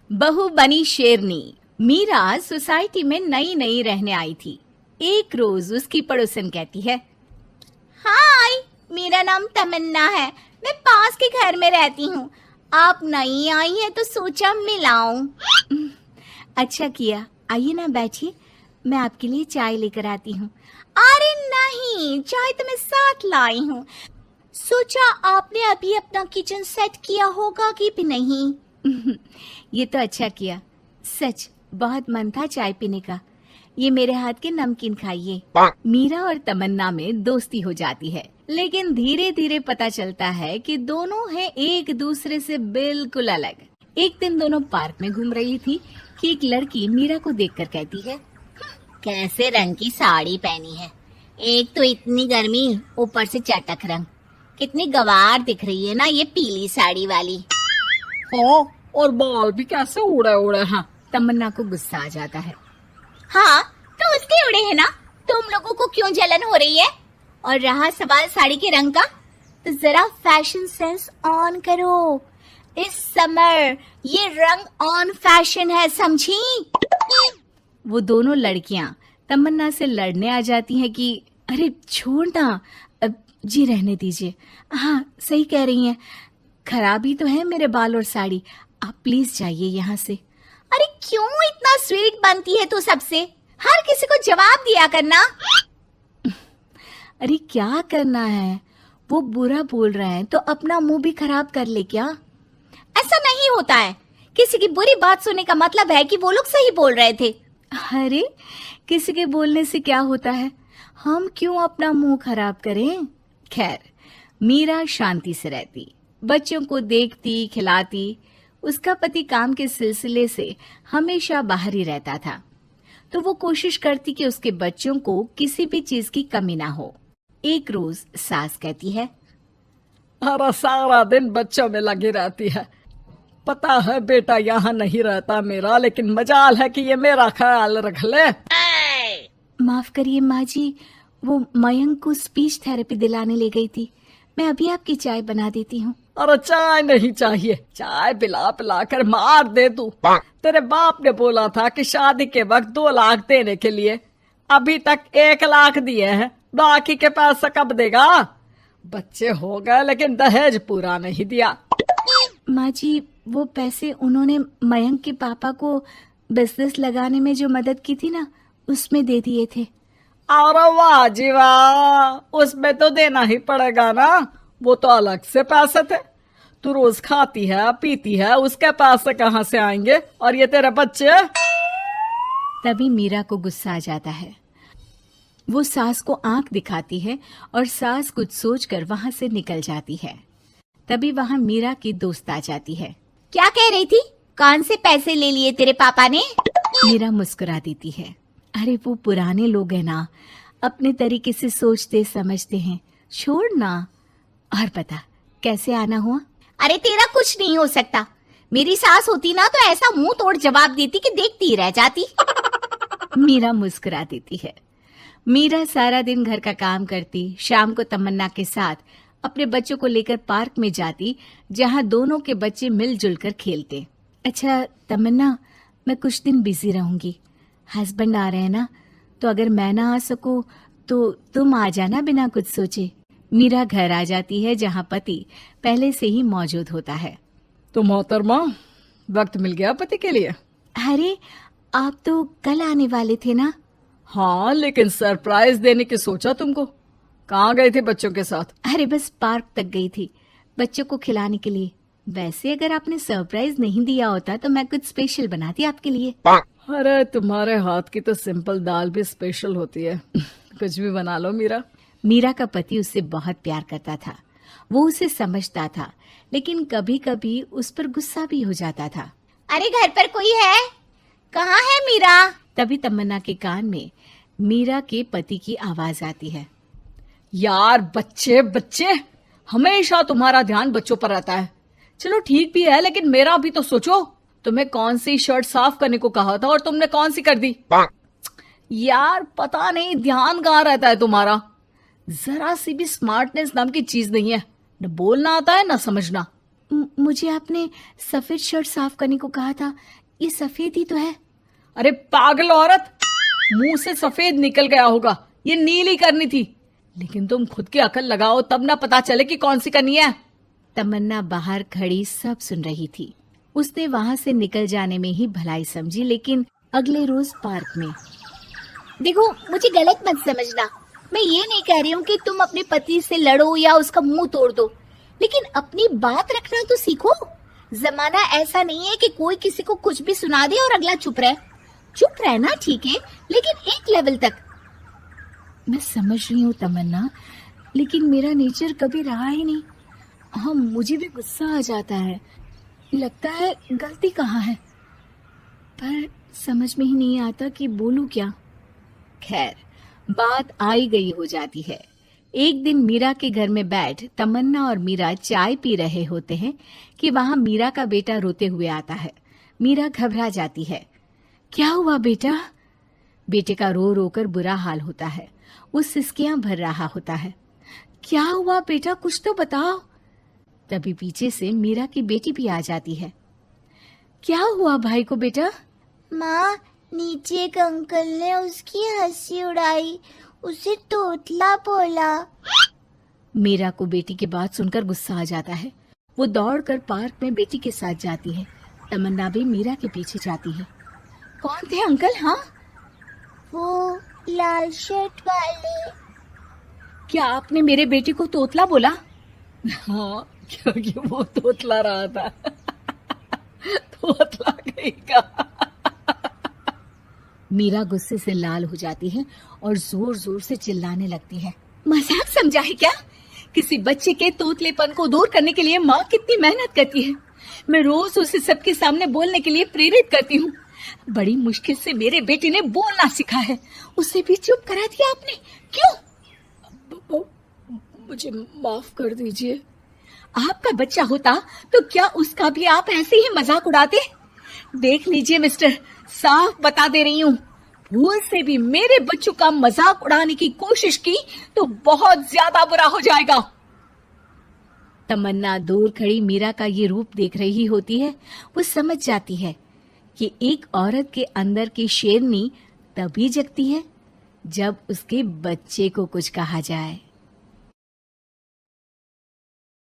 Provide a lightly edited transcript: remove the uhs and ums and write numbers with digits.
बहू बनी शेरनी। मीरा सोसाइटी में नई नई रहने आई थी। एक रोज उसकी पड़ोसन कहती है, हाय, मेरा नाम तमन्ना है, मैं पास के घर में रहती हूँ। आप नई आई हैं तो सोचा मिलाऊं। अच्छा किया, आइए ना बैठिए, मैं आपके लिए चाय लेकर आती हूँ। अरे नहीं, चाय तो मैं साथ लाई हूँ। सोचा आपने अभी अपना किचन सेट किया होगा कि भी नहीं। ये तो अच्छा किया, सच बहुत मन था चाय पीने का। ये मेरे हाथ के नमकीन खाइए। मीरा और तमन्ना में दोस्ती हो जाती है, लेकिन धीरे धीरे पता चलता है कि दोनों हैं एक दूसरे से बिल्कुल अलग। एक दिन दोनों पार्क में घूम रही थी कि एक लड़की मीरा को देखकर कहती है, कैसे रंग की साड़ी पहनी है, एक तो इतनी गर्मी, ऊपर से चटक रंग। कितनी गवार दिख रही है ना ये पीली साड़ी वाली। हाँ, और बाल भी कैसे उड़े उड़े हैं। तमन्ना को गुस्सा आ जाता है। हाँ, तो उसके उड़े हैं ना, तुम लोगों को क्यों जलन हो रही है? और रहा सवाल साड़ी के रंग का, तो जरा फैशन सेंस ऑन करो। इस समर ये रंग ऑन फैशन है, समझी? वो दोनों लड़कियां तमन्ना से लड़ने आ जाती हैं कि अरे छोड़ ना, जी रहने दीजिए। हाँ, सही कह रही हैं, खराब ही तो है मेरे बाल और साड़ी, आप प्लीज जाइए यहाँ से। अरे क्यों इतना स्वीट बनती है तू सबसे? हर किसी को जवाब दिया करना। अरे क्या करना है, वो बुरा बोल रहे हैं तो अपना मुंह भी खराब कर ले क्या? ऐसा नहीं होता है, किसी की बुरी बात सुनने का मतलब है कि वो लोग सही बोल रहे थे। अरे किसी के बोलने से क्या होता है, हम क्यों अपना मुंह खराब करें? खैर, मीरा शांति से रहती, बच्चों को देखती खिलाती। उसका पति काम के सिलसिले से हमेशा बाहर ही रहता था, तो वो कोशिश करती कि उसके बच्चों को किसी भी चीज की कमी ना हो। एक रोज सास कहती है, अरे सारा दिन बच्चों में लगी रहती है। पता है बेटा यहाँ नहीं रहता मेरा, लेकिन मजाल है कि ये मेरा ख्याल रख ले। माफ करिए माँ जी, वो मयंक को स्पीच थेरेपी दिलाने ले गई थी, मैं अभी आपकी चाय बना देती हूँ। अरे चाय नहीं चाहिए, चाय पिला पिला कर मार दे तू। तेरे बाप ने बोला था कि शादी के वक्त 2 लाख देने के लिए, अभी तक 1 लाख दिए हैं, बाकी के पैसा कब देगा? बच्चे हो गए लेकिन दहेज पूरा नहीं दिया। माँ जी, वो पैसे उन्होंने मयंक के पापा को बिजनेस लगाने में जो मदद की थी ना, उसमें दे दिए थे। अरे वाह जी वाह, उसमें तो देना ही पड़ेगा ना, वो तो अलग से पैसे थे। तू रोज खाती है पीती है, उसके पैसे कहाँ से आएंगे? और ये तेरे बच्चे। तभी मीरा को गुस्सा आ जाता है। वो सास को आंख दिखाती है और सास कुछ सोचकर वहां से निकल जाती है। तभी वहां मीरा की दोस्त आ जाती है। क्या कह रही थी? कौन से पैसे ले लिए तेरे पापा ने? मीरा मुस्कुरा देती है। अरे वो पुराने लोग हैं ना, अपने तरीके से सोचते समझते हैं, छोड़ ना। और बता कैसे आना हुआ? अरे तेरा कुछ नहीं हो सकता, मेरी सास होती ना तो ऐसा मुंह तोड़ जवाब देती कि देखती ही रह जाती। मीरा मुस्कुरा देती है। मीरा सारा दिन घर का काम करती, शाम को तमन्ना के साथ अपने बच्चों को लेकर पार्क में जाती, जहां दोनों के बच्चे मिलजुल कर खेलते। अच्छा तमन्ना, मैं कुछ दिन बिजी रहूंगी, हस्बैंड आ रहे हैं ना, तो अगर मैं ना आ सकूं तो तुम आ जाना बिना कुछ सोचे। मीरा घर आ जाती है, जहां पति पहले से ही मौजूद होता है। तो मोहतरमा, वक्त मिल गया पति के लिए? अरे आप तो कल आने वाले थे ना? हाँ, लेकिन सरप्राइज देने की सोचा तुमको। कहाँ गए थे बच्चों के साथ? अरे बस पार्क तक गई थी, बच्चों को खिलाने के लिए। वैसे अगर आपने सरप्राइज नहीं दिया होता तो मैं कुछ स्पेशल बनाती आपके लिए। अरे तुम्हारे हाथ की तो सिंपल दाल भी स्पेशल होती है। कुछ भी बना लो मीरा। मीरा का पति उससे बहुत प्यार करता था, वो उसे समझता था, लेकिन कभी कभी उस पर गुस्सा भी हो जाता था। अरे घर पर कोई है? कहाँ है मीरा? तभी तमन्ना के कान में मीरा के पति की आवाज आती है। यार बच्चे बच्चे, हमेशा तुम्हारा ध्यान बच्चों पर रहता है। चलो ठीक भी है, लेकिन मेरा भी तो सोचो। तुम्हें कौन सी शर्ट साफ करने को कहा था और तुमने कौन सी कर दी? यार पता नहीं ध्यान कहाँ रहता है तुम्हारा। जरा सी भी स्मार्टनेस नाम की चीज नहीं है, न बोलना आता है न समझना। मुझे आपने सफेद शर्ट साफ करने को कहा था, ये सफेद ही तो है। अरे पागल औरत, मुंह से सफेद निकल गया होगा, ये नीली करनी थी। लेकिन तुम खुद की अकल लगाओ तब ना पता चले कि कौन सी करनी है। तमन्ना बाहर खड़ी सब सुन रही थी। उसने वहां से निकल जाने में ही भलाई समझी, लेकिन अगले रोज पार्क में। देखो, मुझे गलत मत समझना, मैं ये नहीं कह रही हूँ कि तुम अपने पति से लड़ो या उसका मुंह तोड़ दो, लेकिन अपनी बात रखना तो सीखो। जमाना ऐसा नहीं है कि कोई किसी को कुछ भी सुना दे और अगला चुप रहे। चुप रहना ठीक है, लेकिन एक लेवल तक। मैं समझ रही हूँ तमन्ना, लेकिन मेरा नेचर कभी रहा ही नहीं। हाँ, मुझे भी गुस्सा आ जाता है, लगता है गलती कहाँ है, पर समझ में ही नहीं आता कि बोलूं क्या। खैर, बात आई गई हो जाती है। एक दिन मीरा के घर में बैठ तमन्ना और मीरा चाय पी रहे होते हैं कि वहां मीरा का बेटा रोते हुए आता है। मीरा घबरा जाती है। क्या हुआ बेटा? बेटे का रो रो कर बुरा हाल होता है, वो सिसकियां भर रहा होता है। क्या हुआ बेटा, कुछ तो बताओ। तभी पीछे से मीरा की बेटी भी आ जाती है। क्या हुआ भाई को बेटा? माँ, नीचे एक अंकल ने उसकी हंसी उड़ाई, उसे तोतला बोला। मीरा को बेटी की बात सुनकर गुस्सा आ जाता है। वो दौड़कर पार्क में बेटी के साथ जाती है। तमन्ना भी मीरा के पीछे जाती है। कौन थे अंकल? हाँ, वो लाल शर्ट वाले। क्या आपने मेरे बेटे को तोतला बोला? हाँ, क्योंकि वो तोतला रहा था। तोतला कहेगा। मीरा गुस्से से लाल हो जाती है और जोर जोर से चिल्लाने लगती है। मजाक समझा है क्या? किसी बच्चे के तोतलेपन को दूर करने के लिए माँ कितनी मेहनत करती है। मैं रोज उसे सबके सामने बोलने के लिए प्रेरित करती हूँ। बड़ी मुश्किल से मेरे बेटे ने बोलना सीखा है, उसे भी चुप करा दिया आपने। क्यों? मुझे माफ कर दीजिए। आपका बच्चा होता तो क्या उसका भी आप ऐसे ही मजाक उड़ाते? देख लीजिए मिस्टर, साफ बता दे रही हूँ, भूल से भी मेरे बच्चों का मजाक उड़ाने की कोशिश की तो बहुत ज्यादा बुरा हो जाएगा। तमन्ना दूर खड़ी मीरा का ये रूप देख रही होती है। वो समझ जाती है कि एक औरत के अंदर की शेरनी तभी जगती है जब उसके बच्चे को कुछ कहा जाए।